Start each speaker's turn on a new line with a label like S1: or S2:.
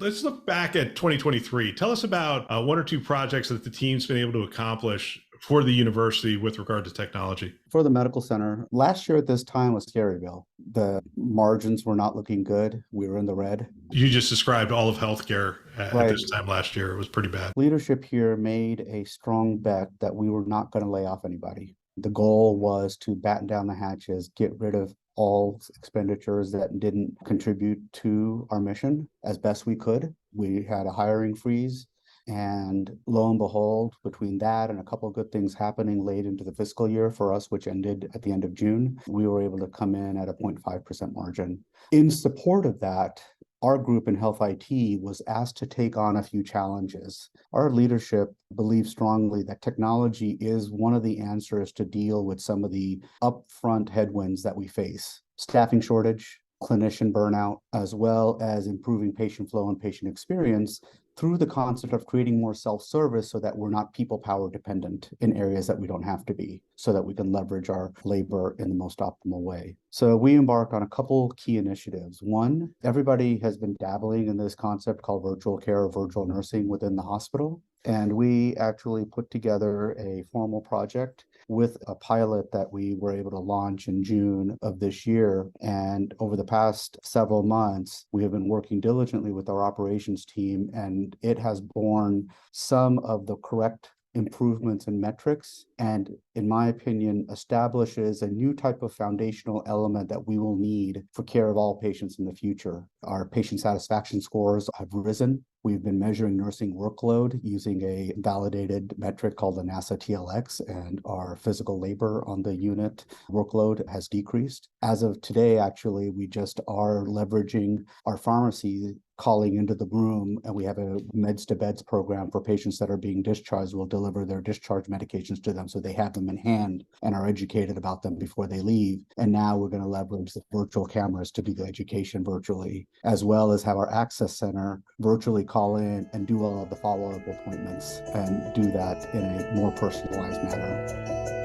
S1: Let's look back at 2023. Tell us about one or two projects that the team's been able to accomplish for the university with regard to technology.
S2: For the medical center, last year at this time was Scaryville. The margins were not looking good. We were in the red.
S1: You just described all of healthcare at
S2: Right.
S1: this time last year. It was pretty bad.
S2: Leadership here made a strong bet that we were not going to lay off anybody. The goal was to batten down the hatches, get rid of all expenditures that didn't contribute to our mission as best we could. We had a hiring freeze. And lo and behold, between that and a couple of good things happening late into the fiscal year for us, which ended at the end of June, we were able to come in at a 0.5% margin. In support of that, our group in Health IT was asked to take on a few challenges. Our leadership believes strongly that technology is one of the answers to deal with some of the upfront headwinds that we face. Staffing shortage, clinician burnout, as well as improving patient flow and patient experience through the concept of creating more self-service so that we're not people power dependent in areas that we don't have to be, so that we can leverage our labor in the most optimal way. So we embarked on a couple key initiatives. One, everybody has been dabbling in this concept called virtual care or virtual nursing within the hospital. And we actually put together a formal project with a pilot that we were able to launch in June of this year. And over the past several months, we have been working diligently with our operations team, and it has borne some of the correct improvements in metrics, and in my opinion, establishes a new type of foundational element that we will need for care of all patients in the future. Our patient satisfaction scores have risen. We've been measuring nursing workload using a validated metric called the NASA TLX, and our physical labor on the unit workload has decreased. As of today, actually, we just are leveraging our pharmacy calling into the room, and we have a meds to beds program for patients that are being discharged. We'll deliver their discharge medications to them so they have them in hand and are educated about them before they leave. And now we're going to leverage the virtual cameras to do the education virtually, as well as have our access center virtually call in and do all of the follow-up appointments and do that in a more personalized manner.